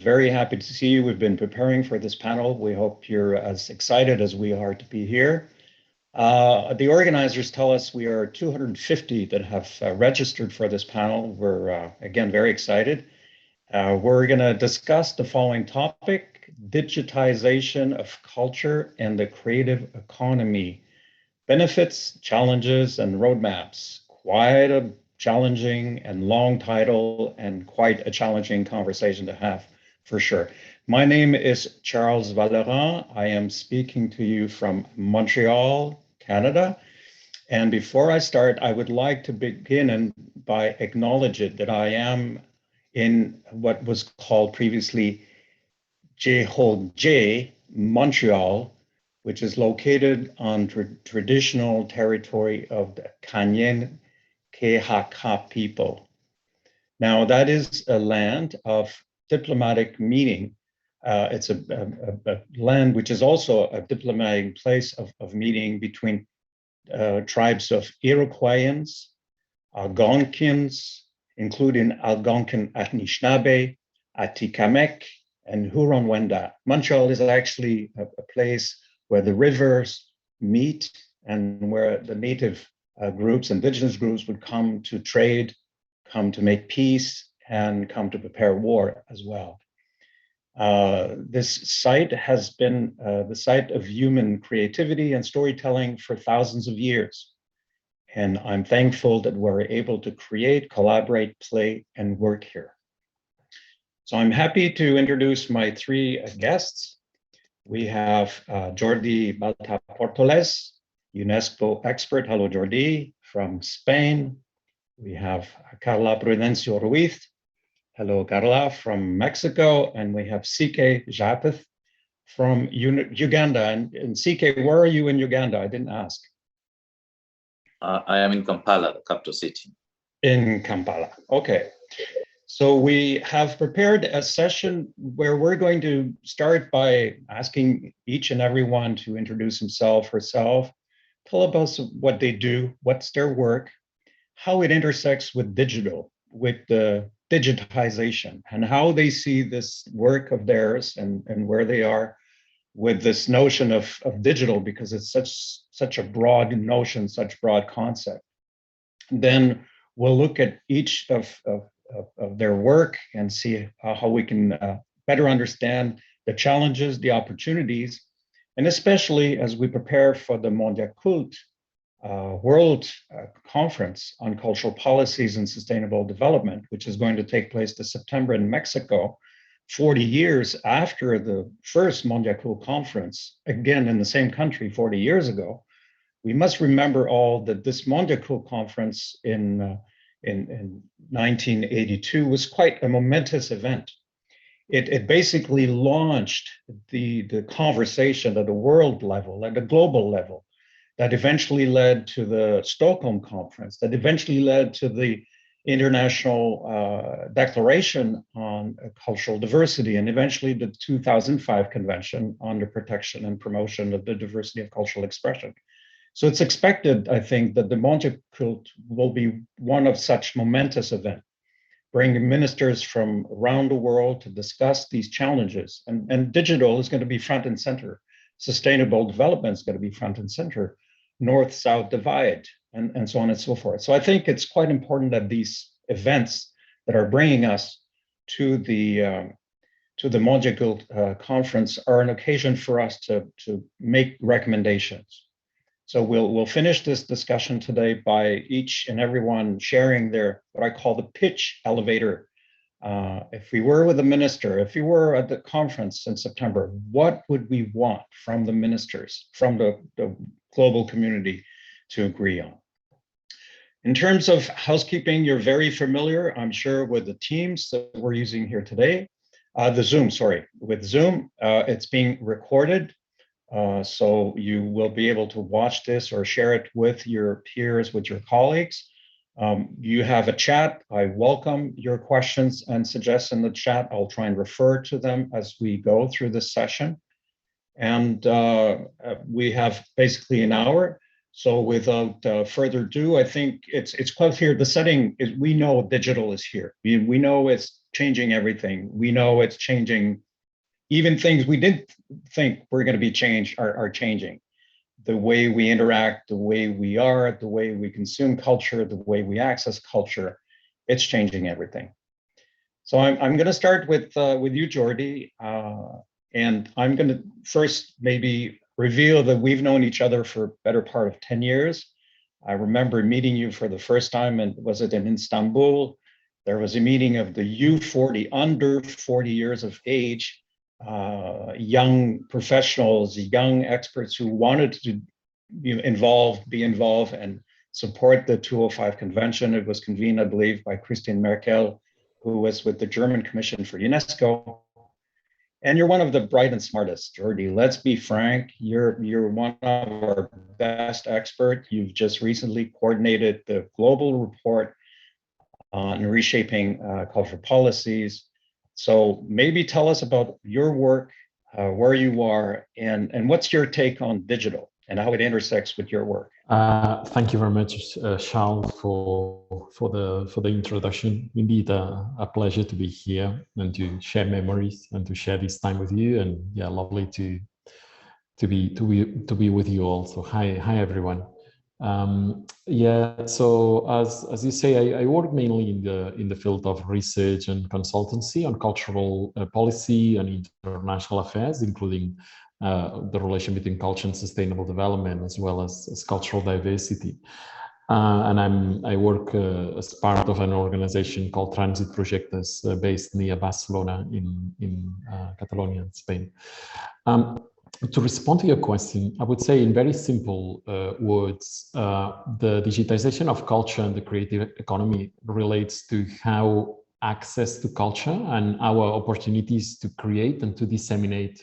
very happy to see you. We've been preparing for this panel. We hope you're as excited as we are to be here. The organizers tell us we are 250 that have registered for this panel. We're, again, very excited. We're going to discuss the following topic: digitization of culture and the creative economy. Benefits, challenges, and roadmaps. Quite a challenging and long title and quite a challenging conversation to have, for sure. My name is Charles Vallerand. I am speaking to you from Montreal, Canada. And before I start, I would like to begin by acknowledging that I am in what was called previously Jehogye, Montreal, which is located on traditional territory of the Kanyen Kehaka people. Now, that is a land of diplomatic meeting. It's a land which is also a diplomatic place of meeting between tribes of Iroquoians, Algonquins, including Algonquin Anishinaabe, Atikamekw, and Huron-Wendat. Montreal is actually a place where the rivers meet and where the native groups, indigenous groups, would come to trade, come to make peace, and come to prepare war as well. This site has been the site of human creativity and storytelling for thousands of years. And I'm thankful that we're able to create, collaborate, play, and work here. So I'm happy to introduce my three guests. We have Jordi Balta-Portoles, UNESCO expert. Hello, Jordi, from Spain. We have Carla Prudencio Ruiz. Hello, Carla, from Mexico. And we have CK Japeth from Uganda. And CK, where are you in Uganda? I didn't ask. I am in Kampala, the capital city. In Kampala, okay. So we have prepared a session where we're going to start by asking each and everyone to introduce himself, herself, tell us what they do, what's their work, how it intersects with digital, with the digitization, and how they see this work of theirs and where they are with this notion of digital, because it's such a broad notion, such broad concept. Then we'll look at each of their work and see how we can better understand the challenges, the opportunities, and especially as we prepare for the Mondiacult World Conference on Cultural Policies and Sustainable Development, which is going to take place this September in Mexico, 40 years after the first Mondiacult Conference, again in the same country 40 years ago. We must remember all that this Mondiacult Conference in 1982 was quite a momentous event. It basically launched the conversation at the world level, at the global level, that eventually led to the Stockholm Conference, that eventually led to the International Declaration on Cultural Diversity, and eventually the 2005 Convention on the Protection and Promotion of the Diversity of Cultural Expression. So it's expected, I think, that the Mondiacult will be one of such momentous events, bringing ministers from around the world to discuss these challenges. And digital is going to be front and center. Sustainable development is going to be front and center. North-South divide, and so on and so forth. So I think it's quite important that these events that are bringing us to the Mondiacult Conference are an occasion for us to make recommendations. So we'll finish this discussion today by each and everyone sharing their, what I call the pitch elevator. If we were with a minister, if we were at the conference in September, what would we want from the ministers, from the global community to agree on? In terms of housekeeping, you're very familiar, I'm sure, with the Teams that we're using here today. With Zoom, it's being recorded. So you will be able to watch this or share it with your peers, with your colleagues. You have a chat. I welcome your questions and suggestions in the chat. I'll try and refer to them as we go through this session. And we have basically an hour. So without further ado, I think it's quite clear the setting is, we know digital is here. We know it's changing everything. We know it's changing. Even things we didn't think were going to be changed are changing. The way we interact, the way we are, the way we consume culture, the way we access culture, it's changing everything. So I'm going to start with you, Jordi, and I'm going to first maybe reveal that we've known each other for a better part of 10 years. I remember meeting you for the first time, and was it in Istanbul? There was a meeting of the U40, under 40 years of age, young professionals, young experts who wanted to be involved and support the 205 convention. It was convened, I believe, by Christine Merkel, who was with the German Commission for UNESCO. And you're one of the bright and smartest, Jordi. Let's be frank, you're one of our best experts. You've just recently coordinated the global report on reshaping cultural policies. So maybe tell us about your work, where you are, and what's your take on digital and how it intersects with your work. Thank you very much, Charles, for the introduction. Indeed, a pleasure to be here and to share memories and to share this time with you. And yeah, lovely to be with you all. So hi everyone. Yeah, so as you say, I work mainly in the field of research and consultancy on cultural policy and international affairs, including the relation between culture and sustainable development, as well as cultural diversity. And I work as part of an organization called Transit Projectes, based near Barcelona in Catalonia, Spain. To respond to your question, I would say in very simple words, the digitization of culture and the creative economy relates to how access to culture and our opportunities to create and to disseminate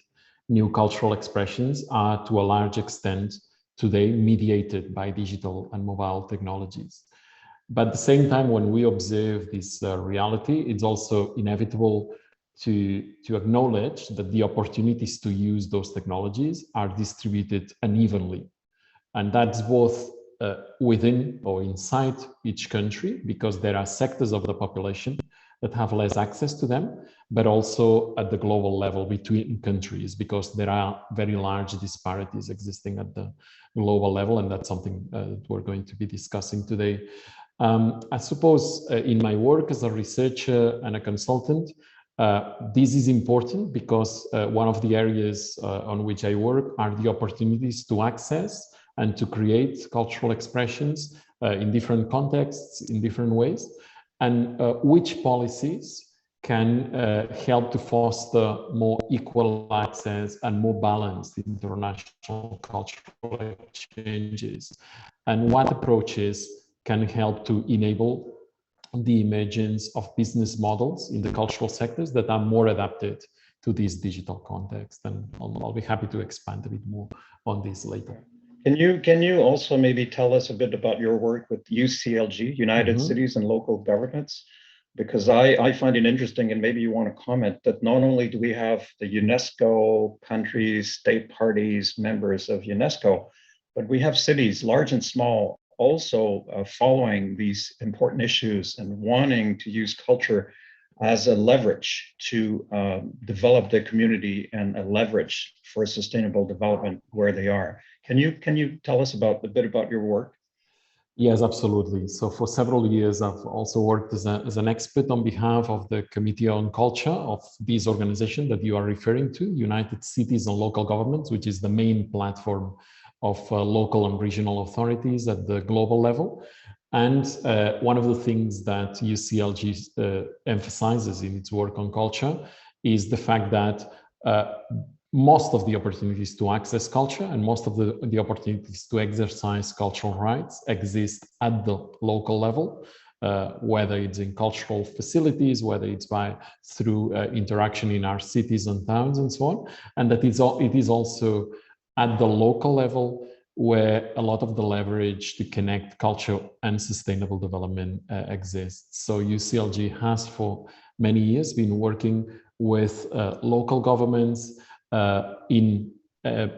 new cultural expressions are to a large extent today mediated by digital and mobile technologies. But at the same time, when we observe this reality, it's also inevitable to acknowledge that the opportunities to use those technologies are distributed unevenly. And that's both within or inside each country, because there are sectors of the population that have less access to them, but also at the global level between countries, because there are very large disparities existing at the global level, and that's something that we're going to be discussing today. I suppose in my work as a researcher and a consultant, this is important because one of the areas on which I work are the opportunities to access and to create cultural expressions in different contexts, in different ways, and which policies can help to foster more equal access and more balanced international cultural exchanges, and what approaches can help to enable the emergence of business models in the cultural sectors that are more adapted to this digital context. And I'll be happy to expand a bit more on this later. Can you also maybe tell us a bit about your work with UCLG, United Cities and Local Governments? Because I find it interesting, and maybe you want to comment, that not only do we have the UNESCO countries, state parties, members of UNESCO, but we have cities, large and small, also following these important issues and wanting to use culture as a leverage to develop their community and a leverage for sustainable development where they are. Can you tell us a bit about your work? Yes, absolutely. So for several years, I've also worked as an expert on behalf of the Committee on Culture of this organization that you are referring to, United Cities and Local Governments, which is the main platform of local and regional authorities at the global level. And one of the things that UCLG emphasizes in its work on culture is the fact that most of the opportunities to access culture and most of the opportunities to exercise cultural rights exist at the local level, whether it's in cultural facilities, whether it's through interaction in our cities and towns and so on. And that it is also at the local level where a lot of the leverage to connect culture and sustainable development exists. So UCLG has for many years been working with local governments in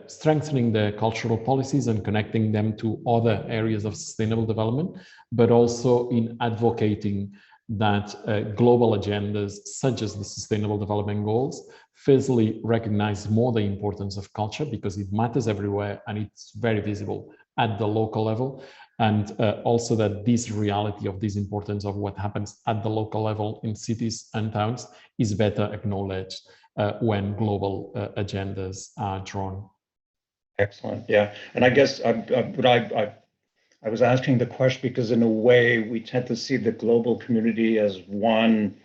strengthening their cultural policies and connecting them to other areas of sustainable development, but also in advocating that global agendas such as the Sustainable Development Goals firstly recognize more the importance of culture because it matters everywhere and it's very visible at the local level, and also that this reality of this importance of what happens at the local level in cities and towns is better acknowledged when global agendas are drawn. Excellent. Yeah. And I guess I was asking the question because in a way we tend to see the global community as one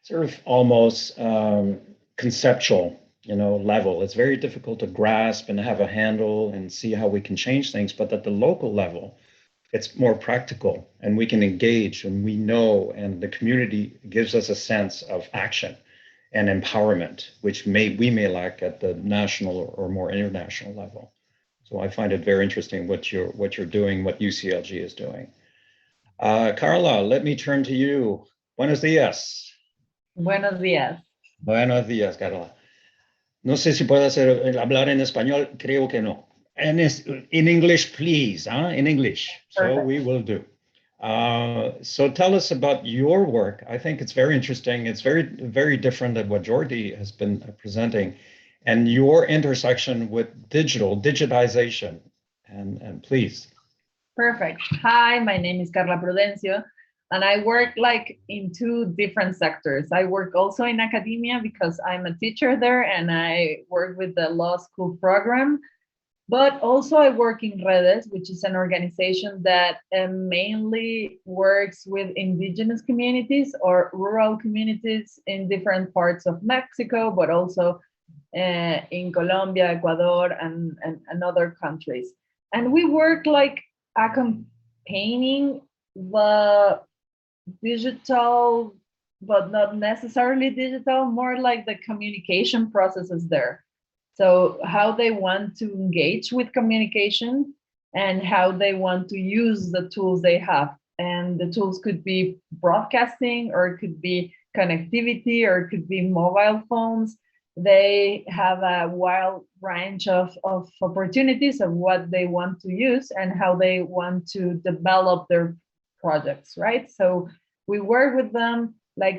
sort of almost conceptual, level. It's very difficult to grasp and have a handle and see how we can change things. But at the local level, it's more practical and we can engage and we know, and the community gives us a sense of action and empowerment, which we may lack at the national or more international level. So I find it very interesting what you're doing, what UCLG is doing. Carla, let me turn to you. Buenos días. Buenos días. Buenos días, Carla. No sé si puedo hablar en español, creo que no. In English, please, in English. Perfect. So we will do. So tell us about your work. I think it's very interesting. It's very, very different than what Jordi has been presenting, and your intersection with digitization. And please. Perfect. Hi, my name is Carla Prudencio, and I work in two different sectors. I work also in academia because I'm a teacher there, and I work with the law school program. But also I work in Redes, which is an organization that mainly works with indigenous communities or rural communities in different parts of Mexico, but also in Colombia, Ecuador, and other countries. And we work accompanying the digital, but not necessarily digital, more like the communication processes there. So how they want to engage with communication and how they want to use the tools they have. And the tools could be broadcasting, or it could be connectivity, or it could be mobile phones. They have a wide range of opportunities of what they want to use and how they want to develop their projects, right? So we work with them,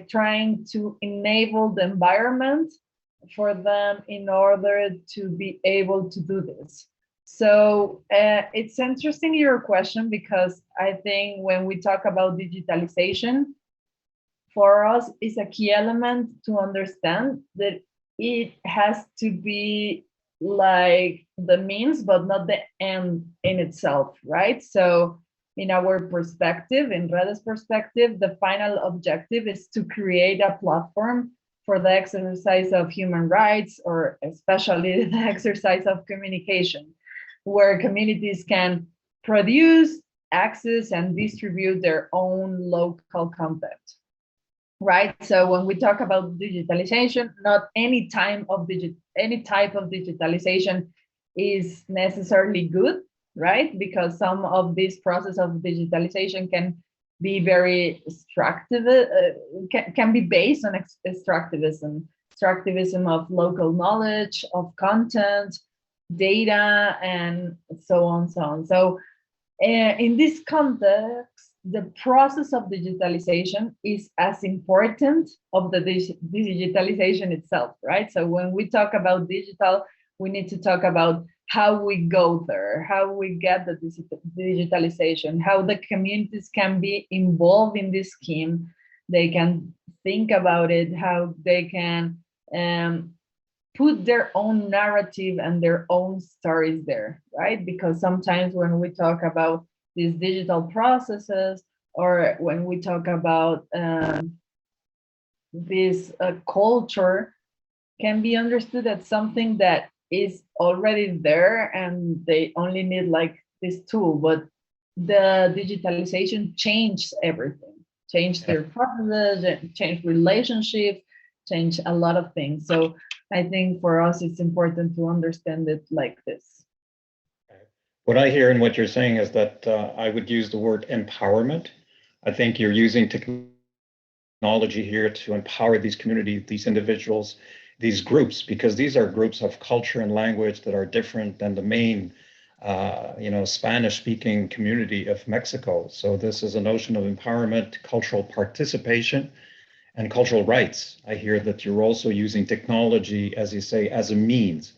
trying to enable the environment for them in order to be able to do this. So it's interesting, your question, because I think when we talk about digitalization, for us is a key element to understand that it has to be the means, but not the end in itself, right? So in our perspective, in Redes' perspective, the final objective is to create a platform for the exercise of human rights, or especially the exercise of communication, where communities can produce, access, and distribute their own local content, right? So when we talk about digitalization, not any type of digitalization is necessarily good, right? Because some of this process of digitalization can be very extractive, can be based on extractivism of local knowledge, of content, data, and so on, so on. So in this context, the process of digitalization is as important of the digitalization itself, right? So when we talk about digital, we need to talk about how we go there, how we get the digitalization, how the communities can be involved in this scheme. They can think about it, how they can put their own narrative and their own stories there, right? Because sometimes when we talk about these digital processes, or when we talk about this culture, can be understood as something that is already there and they only need this tool, but the digitalization changed everything, changed their processes, changed relationships, changed a lot of things. So I think for us, it's important to understand it like this. What I hear in what you're saying is that I would use the word empowerment. I think you're using technology here to empower these communities, these individuals, these groups, because these are groups of culture and language that are different than the main Spanish-speaking community of Mexico. So this is a notion of empowerment, cultural participation, and cultural rights. I hear that you're also using technology, as you say, as a means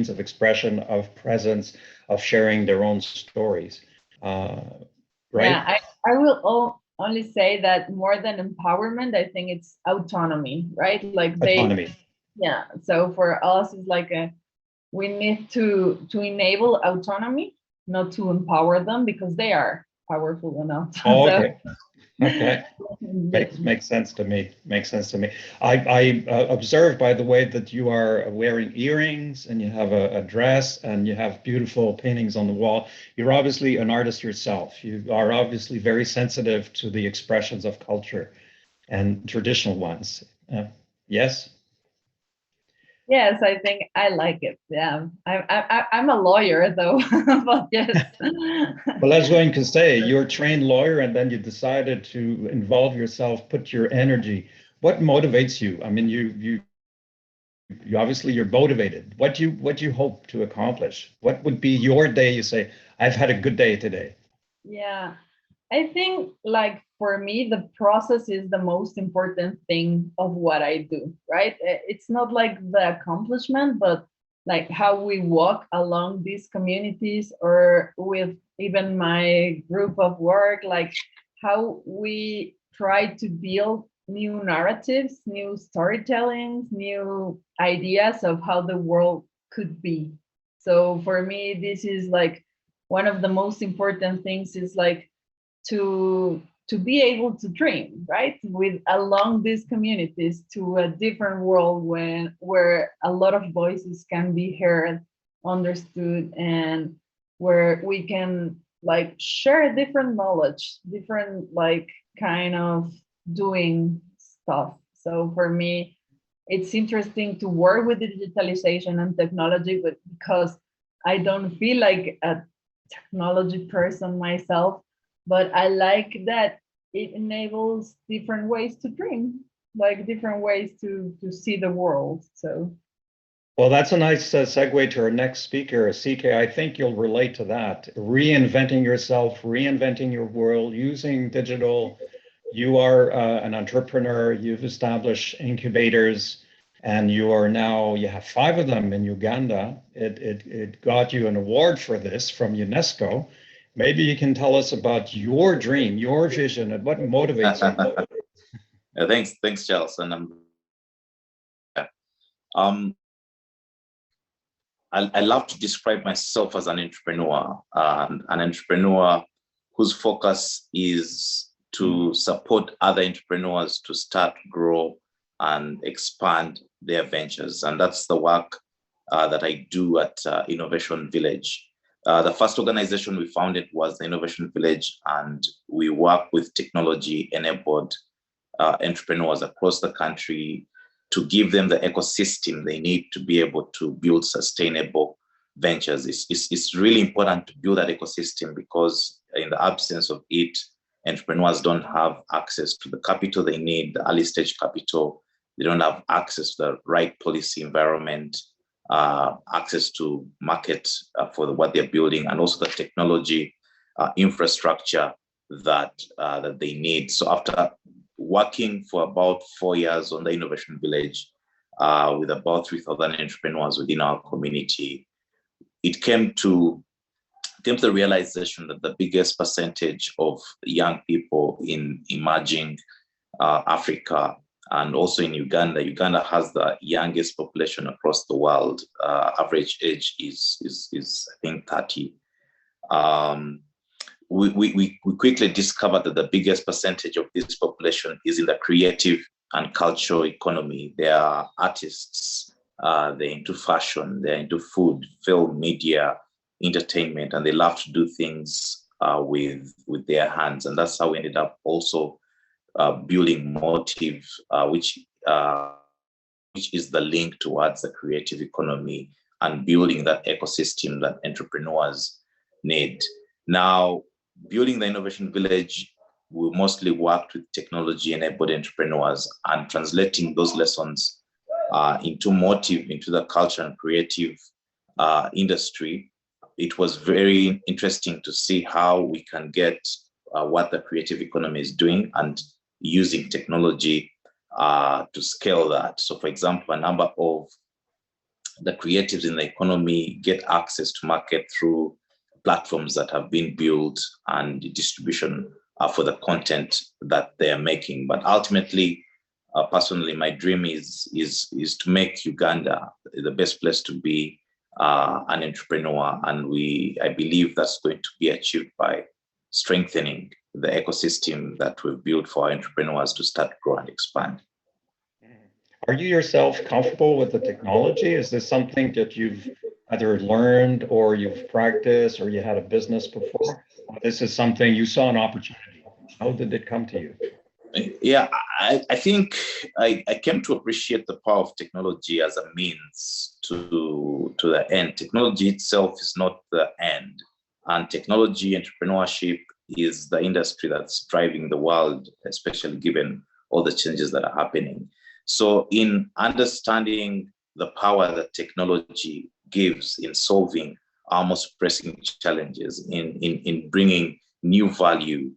of expression, of presence, of sharing their own stories. Right? Yeah, I will only say that more than empowerment, I think it's autonomy, right? Like Autonomy. yeah. So for us, it's like we need to enable autonomy, not to empower them, because they are powerful enough. Oh, So, okay. Okay. Makes sense to me. Makes sense to me. I observed, by the way, that you are wearing earrings and you have a dress and you have beautiful paintings on the wall. You're obviously an artist yourself. You are obviously very sensitive to the expressions of culture and traditional ones. Yes? yes, I think I like it. Yeah, I'm a lawyer though, but yes. Well, I was going to say, you're a trained lawyer and then you decided to involve yourself, put your energy. What motivates you? I mean, you obviously you're motivated. What do you hope to accomplish? What would be your day? You say, I've had a good day today. Yeah, I think like for me, the process is the most important thing of what I do, right? It's not like the accomplishment, but like how we walk along these communities or with even my group of work, like how we try to build new narratives, new storytellings, new ideas of how the world could be. So for me, this is like one of the most important things is like to be able to dream, right, with along these communities to a different world where a lot of voices can be heard, understood, and where we can like share different knowledge, different like kind of doing stuff. So for me, it's interesting to work with digitalization and technology, but because I don't feel like a technology person myself, but I like that it enables different ways to dream, like different ways to see the world. So Well, that's a nice segue to our next speaker, CK. I think you'll relate to that. Reinventing yourself, reinventing your world, using digital. You are an entrepreneur. You've established incubators, and you have 5 of them in Uganda. It got you an award for this from UNESCO. Maybe you can tell us about your dream, your vision, and what motivates you. Thanks, Charles. And I love to describe myself as an entrepreneur whose focus is to support other entrepreneurs to start, grow, and expand their ventures. And that's the work that I do at Innovation Village. The first organization we founded was the Innovation Village, and we work with technology-enabled entrepreneurs across the country to give them the ecosystem they need to be able to build sustainable ventures. It's really important to build that ecosystem because in the absence of it, entrepreneurs don't have access to the capital they need, the early stage capital. They don't have access to the right policy environment, access to market for what they're building, and also the technology infrastructure that they need. So after working for about 4 years on the Innovation Village with about 3,000 entrepreneurs within our community, it came to the realization that the biggest percentage of young people in emerging Africa and also in Uganda has the youngest population across the world. Average age is I think 30. We quickly discovered that the biggest percentage of this population is in the creative and cultural economy. They are artists, they're into fashion, they're into food, film, media, entertainment, and they love to do things with their hands. And that's how we ended up also building Motive, which is the link towards the creative economy and building that ecosystem that entrepreneurs need. Now, building the Innovation Village, we mostly worked with technology-enabled entrepreneurs and translating those lessons into Motive, into the culture and creative industry. it was very interesting to see how we can get what the creative economy is doing and using technology to scale that. So for example, a number of the creatives in the economy get access to market through platforms that have been built and distribution for the content that they're making. But ultimately, personally, my dream is to make Uganda the best place to be an entrepreneur, and I believe that's going to be achieved by strengthening the ecosystem that we've built for our entrepreneurs to start, grow, and expand. Are you yourself comfortable with the technology? Is this something that you've either learned or you've practiced or you had a business before? Or this is something you saw an opportunity. How did it come to you? Yeah, I think I came to appreciate the power of technology as a means to the end. Technology itself is not the end. And technology entrepreneurship is the industry that's driving the world, especially given all the changes that are happening. So in understanding the power that technology gives in solving our most pressing challenges, in bringing new value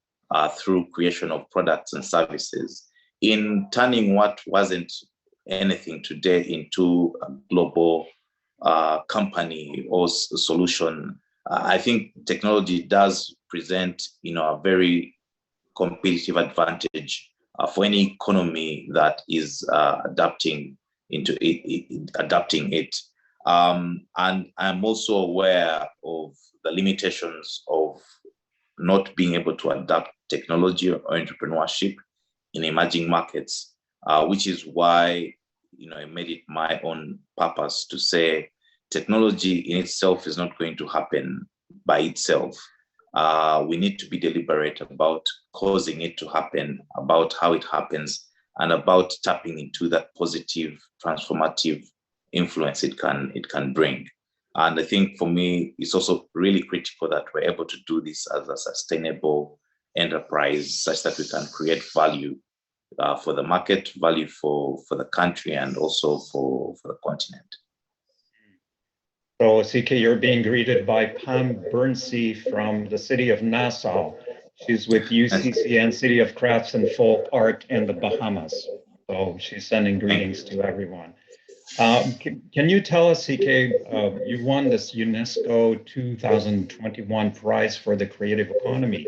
through creation of products and services, in turning what wasn't anything today into a global company or solution, I think technology does present, a very competitive advantage for any economy that is adapting it. And I'm also aware of the limitations of not being able to adapt technology or entrepreneurship in emerging markets, which is why I made it my own purpose to say technology in itself is not going to happen by itself. We need to be deliberate about causing it to happen, about how it happens, and about tapping into that positive, transformative influence it can bring. And I think for me, it's also really critical that we're able to do this as a sustainable enterprise, such that we can create value for the market, value for the country, and also for the continent. So, CK, you're being greeted by Pam Bernsey from the city of Nassau. She's with UCCN City of Crafts and Folk Art in the Bahamas. So she's sending greetings to everyone. Can you tell us, CK, you won this UNESCO 2021 prize for the creative economy.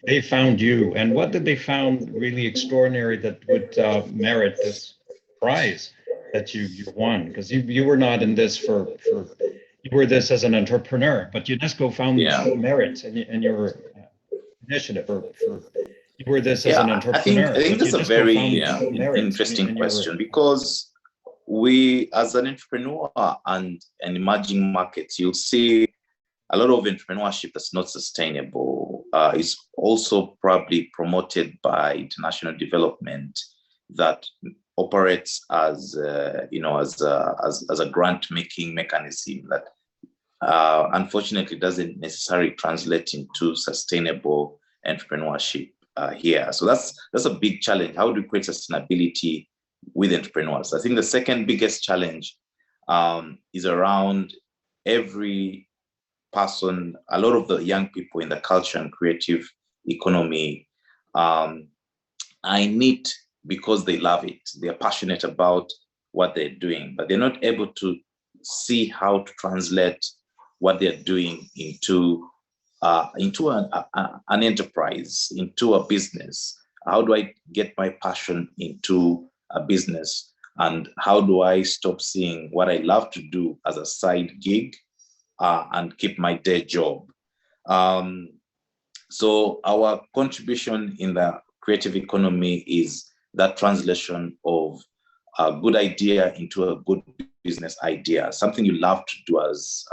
They found you, and what did they found really extraordinary that would merit this prize that you won? Because you were not in this you were this as an entrepreneur, but UNESCO found merit in your initiative. You were this as an entrepreneur. I think that's a very interesting question, because we, as an entrepreneur and emerging markets, you'll see a lot of entrepreneurship that's not sustainable. Is also probably promoted by international development that operates as a grant-making mechanism that unfortunately doesn't necessarily translate into sustainable entrepreneurship here. So that's a big challenge. How do we create sustainability with entrepreneurs? I think the second biggest challenge is around every person. A lot of the young people in the culture and creative economy are in it because they love it. They're passionate about what they're doing, but they're not able to see how to translate what they're doing into an enterprise, into a business. How do I get my passion into a business? And how do I stop seeing what I love to do as a side gig and keep my day job? So our contribution in the creative economy is that translation of a good idea into a good business idea, something you love to do as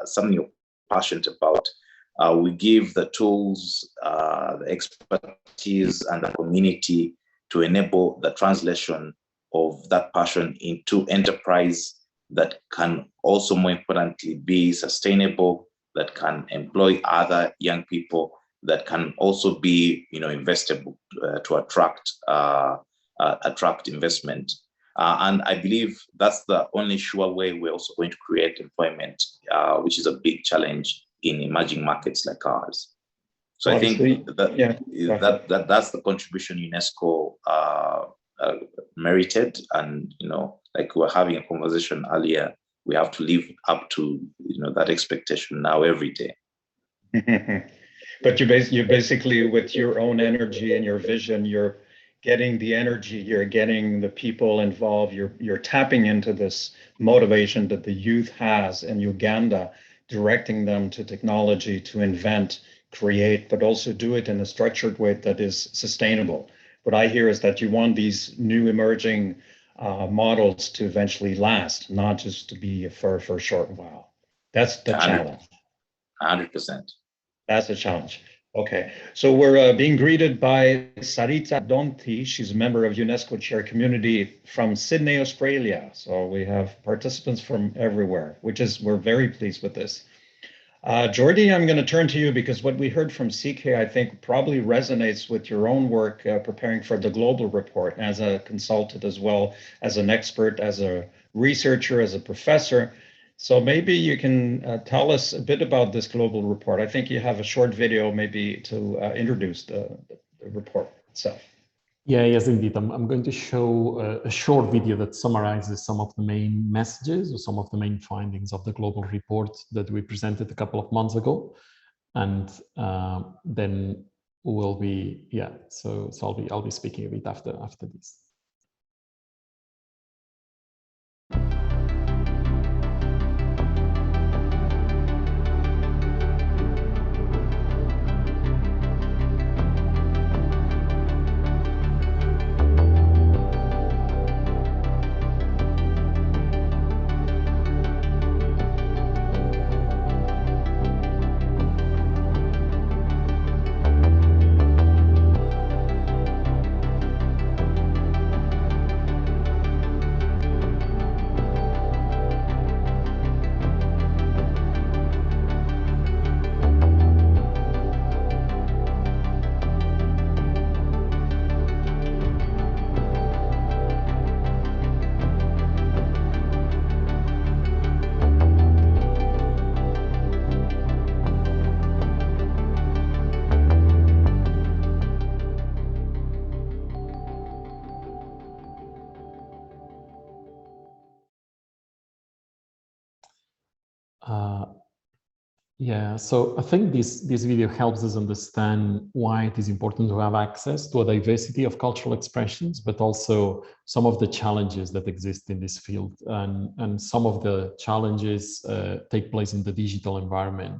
something you're passionate about. We give the tools, the expertise, and the community to enable the translation of that passion into enterprise that can also, more importantly, be sustainable, that can employ other young people, that can also be, investable to attract investment. And I believe that's the only sure way we're also going to create employment, which is a big challenge in emerging markets like ours. So Obviously, I think that's the contribution UNESCO merited, and like we were having a conversation earlier, we have to live up to that expectation now every day. But you basically, with your own energy and your vision, you're getting the energy, you're getting the people involved, you're tapping into this motivation that the youth has in Uganda, directing them to technology to invent, create, but also do it in a structured way that is sustainable. What I hear is that you want these new emerging models to eventually last, not just to be for a short while. That's the challenge. 100%. That's a challenge. Okay, so we're being greeted by Sarita Donti. She's a member of UNESCO Chair Community from Sydney, Australia. So we have participants from everywhere, we're very pleased with this. Jordi, I'm going to turn to you because what we heard from CK, I think, probably resonates with your own work preparing for the global report as a consultant, as well as an expert, as a researcher, as a professor. So maybe you can tell us a bit about this global report. I think you have a short video maybe to introduce the report itself. Yeah, yes, indeed. I'm going to show a short video that summarizes some of the main messages or some of the main findings of the global report that we presented a couple of months ago. And then we'll be, so I'll be speaking a bit after this. So I think this video helps us understand why it is important to have access to a diversity of cultural expressions, but also some of the challenges that exist in this field. And some of the challenges take place in the digital environment.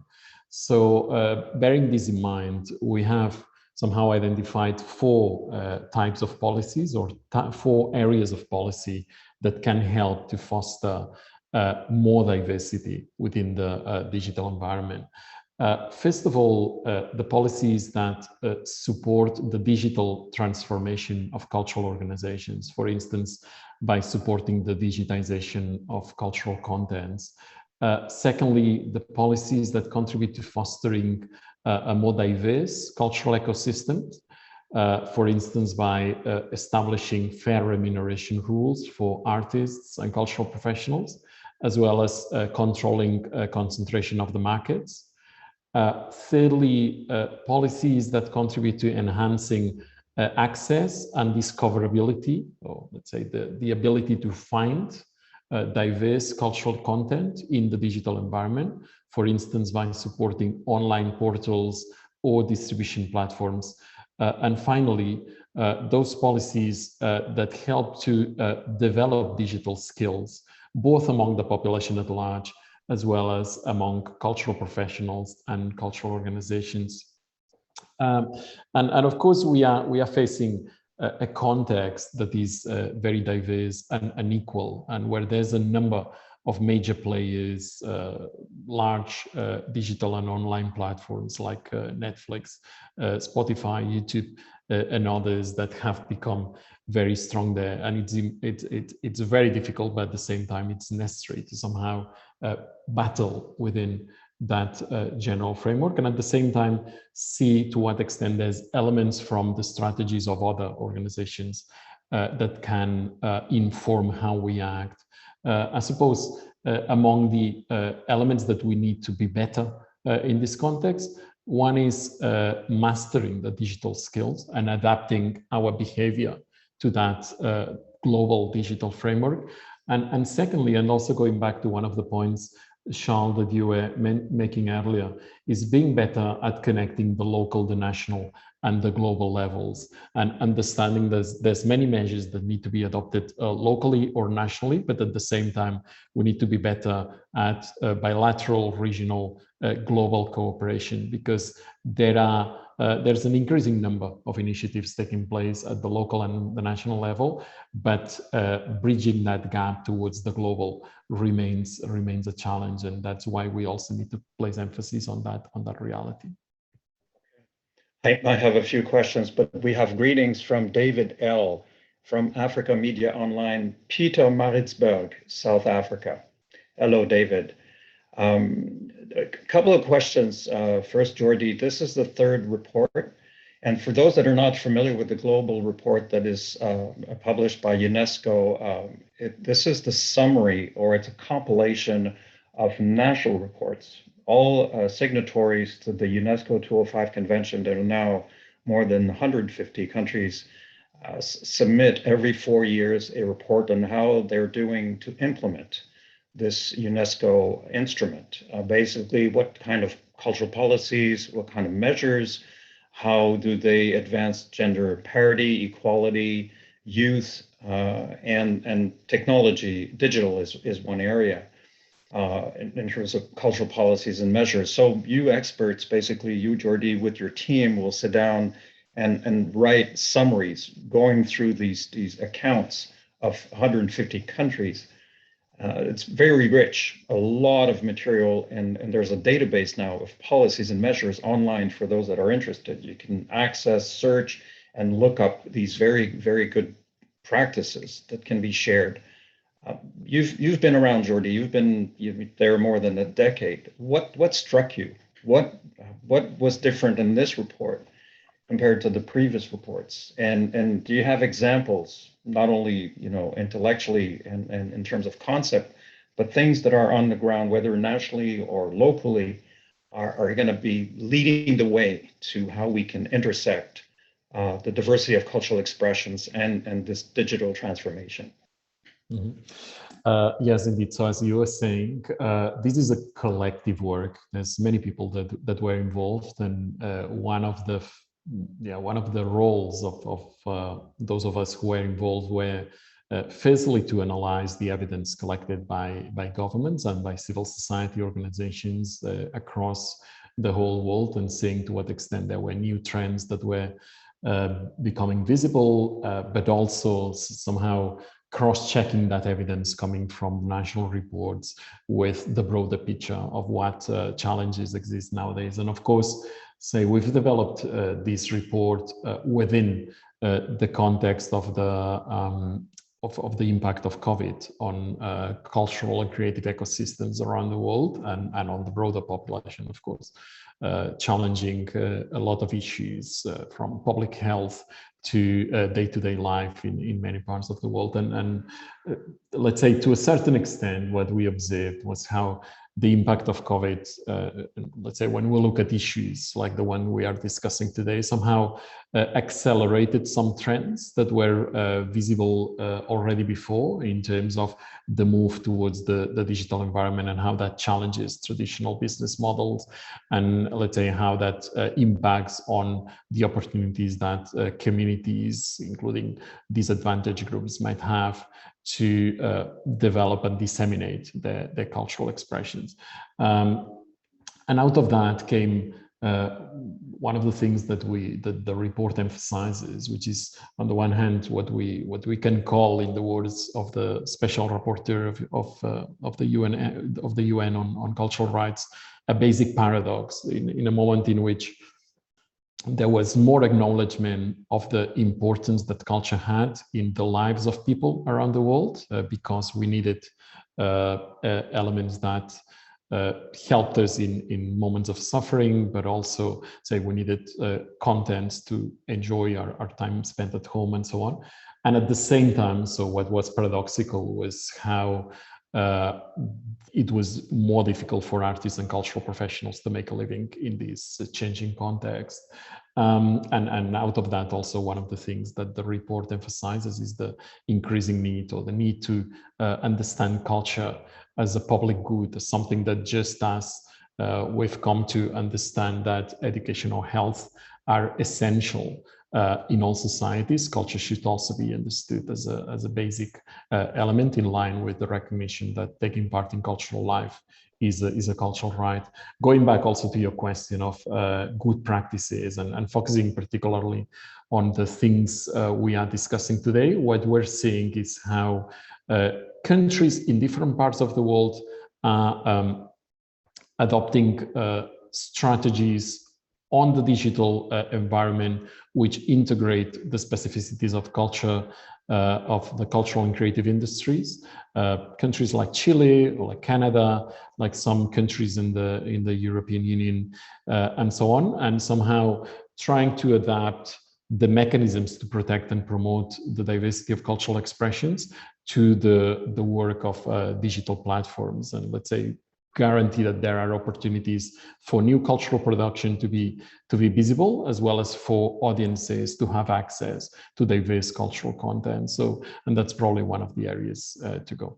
So bearing this in mind, we have somehow identified four types of policies or four areas of policy that can help to foster more diversity within the digital environment. First of all, the policies that support the digital transformation of cultural organizations, for instance, by supporting the digitization of cultural contents. Secondly, the policies that contribute to fostering a more diverse cultural ecosystem, for instance, by establishing fair remuneration rules for artists and cultural professionals, as well as controlling concentration of the markets. Thirdly, policies that contribute to enhancing access and discoverability, or let's say the ability to find diverse cultural content in the digital environment, for instance, by supporting online portals or distribution platforms. And finally, those policies that help to develop digital skills, both among the population at large, as well as among cultural professionals and cultural organizations. And of course, we are facing a context that is very diverse and unequal, and where there's a number of major players, large digital and online platforms like Netflix, Spotify, YouTube, and others that have become very strong there. And it's very difficult, but at the same time, it's necessary to somehow battle within that general framework, and at the same time see to what extent there's elements from the strategies of other organizations that can inform how we act. I suppose among the elements that we need to be better in this context. One is mastering the digital skills and adapting our behavior to that global digital framework. And secondly, and also going back to one of the points, Charles, that you were making earlier, is being better at connecting the local, the national, and the global levels, and understanding there's many measures that need to be adopted locally or nationally, but at the same time, we need to be better at bilateral, regional, global cooperation, because there's an increasing number of initiatives taking place at the local and the national level, but bridging that gap towards the global remains a challenge, and that's why we also need to place emphasis on that reality. I have a few questions, but we have greetings from David L. from Africa Media Online, Pietermaritzburg, South Africa. Hello, David. A couple of questions. First, Jordi, this is the third report. And for those that are not familiar with the global report that is published by UNESCO, this is the summary, or it's a compilation of national reports. All signatories to the UNESCO 205 convention, that are now more than 150 countries, submit every 4 years a report on how they're doing to implement this UNESCO instrument. Basically, what kind of cultural policies, what kind of measures, how do they advance gender parity, equality, youth, and technology. Digital is one area in terms of cultural policies and measures. So you experts, basically you, Jordi, with your team will sit down and write summaries going through these accounts of 150 countries. It's very rich, a lot of material, and there's a database now of policies and measures online for those that are interested. You can access, search, and look up these very, very good practices that can be shared. You've been around, Jordi. You've been there more than a decade. What struck you? What was different in this report compared to the previous reports? And do you have examples, not only intellectually and in terms of concept, but things that are on the ground, whether nationally or locally, are going to be leading the way to how we can intersect the diversity of cultural expressions and this digital transformation? Mm-hmm. Yes, indeed. So as you were saying, this is a collective work. There's many people that were involved, and one of the roles of those of us who were involved were firstly to analyze the evidence collected by governments and by civil society organizations across the whole world, and seeing to what extent there were new trends that were becoming visible, but also somehow cross-checking that evidence coming from national reports with the broader picture of what challenges exist nowadays. And of course, we've developed this report within the context of the impact of COVID on cultural and creative ecosystems around the world, and on the broader population, of course, challenging a lot of issues from public health to day-to-day life in many parts of the world. And let's say, to a certain extent, what we observed was how the impact of COVID, let's say, when we look at issues like the one we are discussing today, somehow accelerated some trends that were visible already before, in terms of the move towards the digital environment, and how that challenges traditional business models, and let's say how that impacts on the opportunities that communities, including disadvantaged groups, might have to develop and disseminate their cultural expressions. And out of that came one of the things that the report emphasizes, which is, on the one hand, what we can call, in the words of the special rapporteur of the UN on cultural rights, a basic paradox, in a moment in which there was more acknowledgement of the importance that culture had in the lives of people around the world, because we needed elements that helped us in moments of suffering, but also, we needed contents to enjoy our time spent at home and so on. And at the same time, so what was paradoxical was how it was more difficult for artists and cultural professionals to make a living in this changing context. And out of that, also one of the things that the report emphasizes is the increasing need, or the need to understand culture as a public good, as something that just as we've come to understand that education or health are essential in all societies, culture should also be understood as a basic element, in line with the recognition that taking part in cultural life is a cultural right. Going back also to your question of good practices and focusing particularly on the things we are discussing today, what we're seeing is how countries in different parts of the world are adopting strategies on the digital environment, which integrate the specificities of culture, of the cultural and creative industries. Countries like Chile, or like Canada, like some countries in the European Union, and so on, and somehow trying to adapt the mechanisms to protect and promote the diversity of cultural expressions to the work of digital platforms, and let's say guarantee that there are opportunities for new cultural production to be visible, as well as for audiences to have access to diverse cultural content. So, and that's probably one of the areas to go.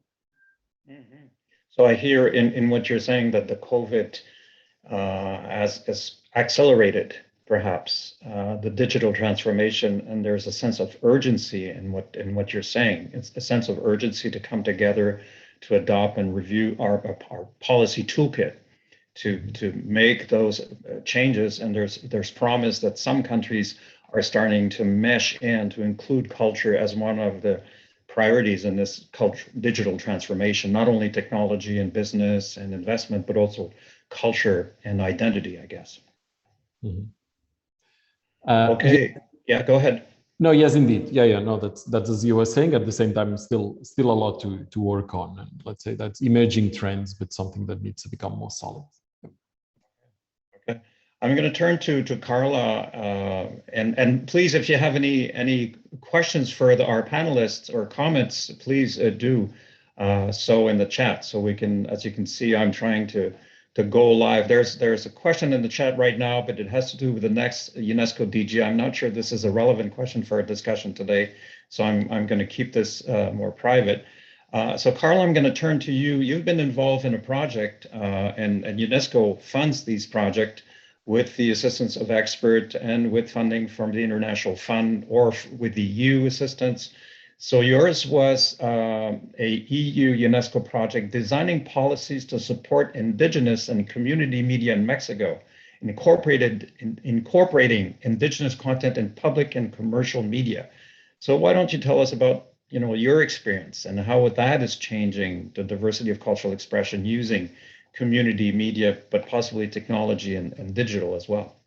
Mm-hmm. So I hear in what you're saying that the COVID has accelerated perhaps the digital transformation, and there's a sense of urgency in what you're saying. It's a sense of urgency to come together, to adopt and review our policy toolkit to make those changes. And there's promise that some countries are starting to mesh in to include culture as one of the priorities in this digital transformation, not only technology and business and investment, but also culture and identity, I guess. Mm-hmm. Okay, yeah, go ahead. No, yes, indeed. Yeah. No, that's as you were saying. At the same time, still a lot to work on, and let's say that's emerging trends, but something that needs to become more solid. Okay, I'm going to turn to Carla, and please, if you have any questions for our panelists or comments, please do so in the chat, so we can, as you can see, I'm trying to go live. There's a question in the chat right now, but it has to do with the next UNESCO DG. I'm not sure this is a relevant question for our discussion today, so I'm going to keep this more private. So Carla, I'm going to turn to you. You've been involved in a project, and UNESCO funds these projects with the assistance of experts and with funding from the International Fund or with the EU assistance. So yours was a EU UNESCO project designing policies to support indigenous and community media in Mexico, incorporating indigenous content in public and commercial media. So why don't you tell us about your experience and how that is changing the diversity of cultural expression using community media, but possibly technology and digital as well?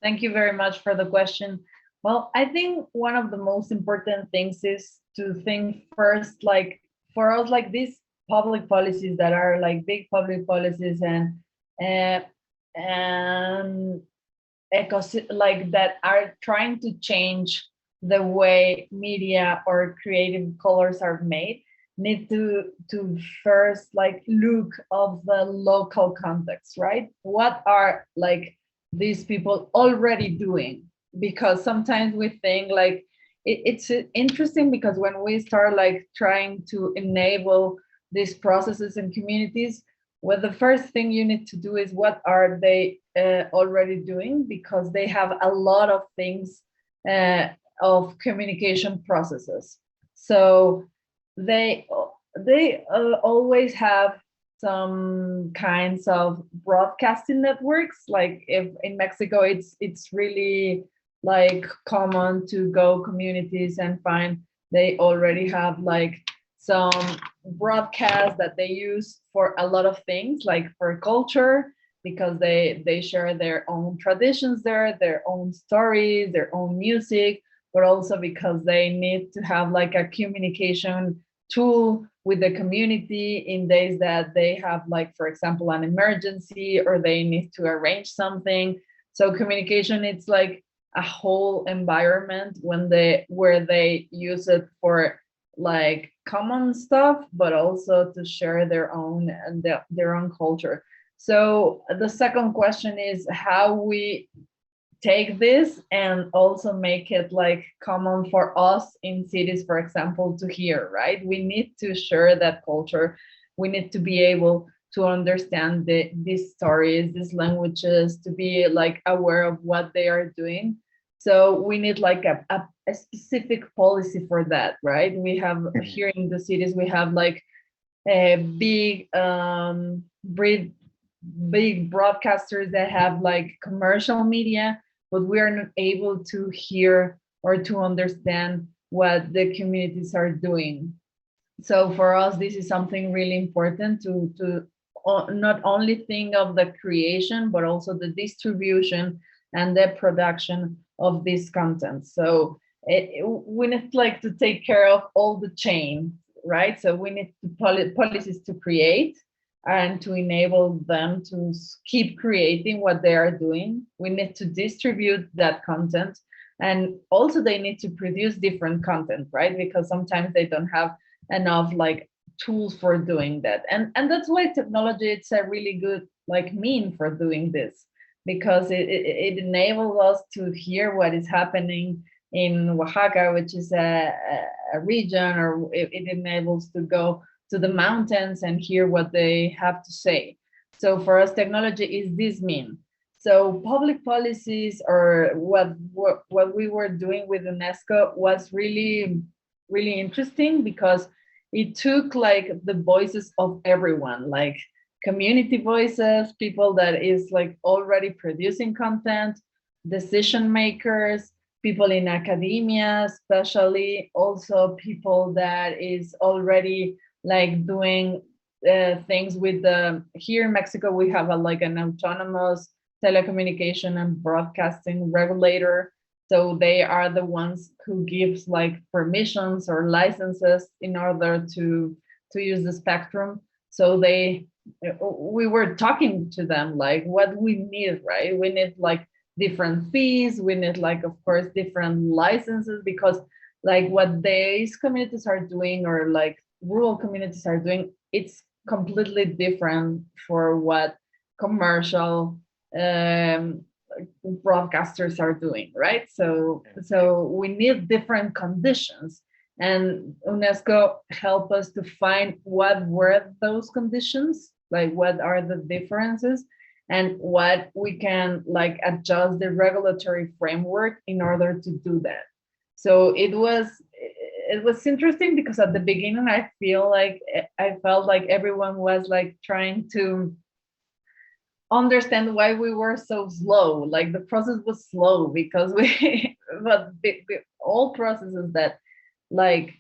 Thank you very much for the question. Well, I think one of the most important things is to think first, like for us, like these public policies that are like big public policies and like that are trying to change the way media or creative colors are made, need to first like look of the local context, right? What are like these people already doing? Because sometimes we think like it's interesting, because when we start like trying to enable these processes in communities, well, the first thing you need to do is what are they already doing, because they have a lot of things of communication processes. So they always have some kinds of broadcasting networks. Like if in Mexico, it's really like common to go communities and find they already have like some broadcasts that they use for a lot of things, like for culture, because they share their own traditions there, their own stories, their own music, but also because they need to have like a communication tool with the community in days that they have, like, for example, an emergency or they need to arrange something. So communication, it's like a whole environment where they use it for like common stuff, but also to share their own and their own culture. So the second question is how we take this and also make it like common for us in cities, for example, to hear, right? We need to share that culture. We need to be able to understand these stories, these languages, to be like aware of what they are doing. So we need like a specific policy for that, right? We have here in the cities, we have like a big broadcasters that have like commercial media, but we are not able to hear or to understand what the communities are doing. So for us, this is something really important to not only think of the creation, but also the distribution and the production of this content. So we need like to take care of all the chain, right? So we need policies to create and to enable them to keep creating what they are doing. We need to distribute that content, and also they need to produce different content, right? Because sometimes they don't have enough like tools for doing that, and that's why technology, it's a really good like mean for doing this, because it enables us to hear what is happening in Oaxaca, which is a region, or it enables to go to the mountains and hear what they have to say. So for us, technology is this mean. So public policies, or what we were doing with UNESCO, was really, really interesting, because it took like the voices of everyone, like community voices, people that is like already producing content, decision makers, people in academia, especially also people that is already like doing things with the, here in Mexico, we have like an autonomous telecommunication and broadcasting regulator. So they are the ones who gives like permissions or licenses in order to use the spectrum. So we were talking to them like what we need, right? We need like different fees. We need like, of course, different licenses, because like what these communities are doing, or like rural communities are doing, it's completely different for what commercial broadcasters are doing, right? So we need different conditions, and UNESCO helped us to find what were those conditions, like what are the differences, and what we can like adjust the regulatory framework in order to do that. So it was interesting, because at the beginning I felt like everyone was like trying to understand why we were so slow. Like the process was slow because but all processes that like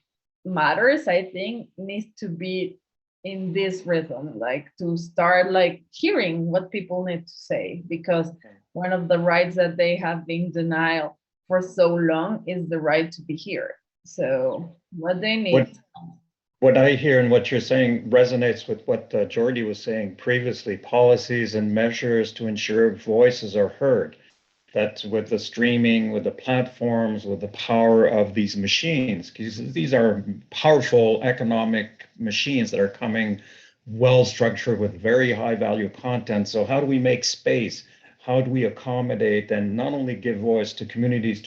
matters, I think, needs to be in this rhythm, like to start like hearing what people need to say, because one of the rights that they have been denied for so long is the right to be heard. So what they need. What I hear and what you're saying resonates with what Jordi was saying previously: policies and measures to ensure voices are heard. That's with the streaming, with the platforms, with the power of these machines, because these are powerful economic machines that are coming well structured with very high value content. So how do we make space? How do we accommodate and not only give voice to communities,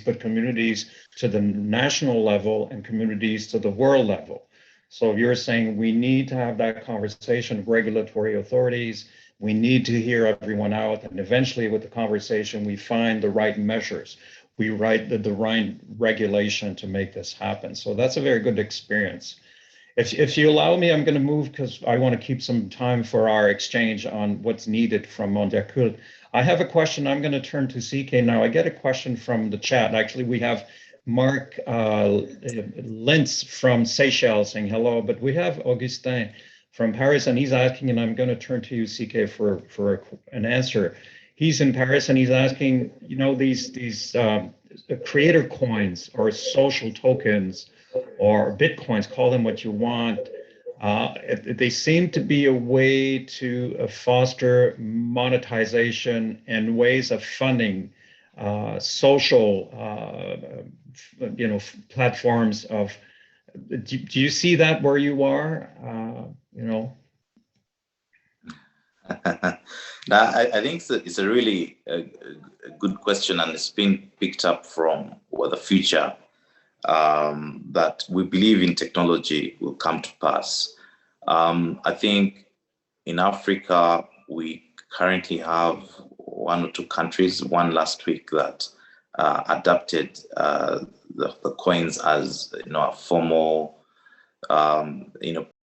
but communities to the national level and communities to the world level? So you're saying we need to have that conversation with regulatory authorities. We need to hear everyone out, and eventually with the conversation, we find the right measures. We write the right regulation to make this happen. So that's a very good experience. If you allow me, I'm going to move, because I want to keep some time for our exchange on what's needed from Mondiacult. I have a question. I'm going to turn to CK now. I get a question from the chat. Actually, we have Mark Lintz from Seychelles saying hello, but we have Augustin from Paris, and he's asking, and I'm going to turn to you, CK, for an answer. He's in Paris, and he's asking, these creator coins or social tokens or bitcoins, call them what you want. They seem to be a way to foster monetization and ways of funding social, platforms of do you see that where you are? You know. Now, I think it's a really good question, and it's been picked up from the future that we believe in technology will come to pass. I think in Africa, we currently have 1 or 2 countries, one last week, that adapted the coins as a formal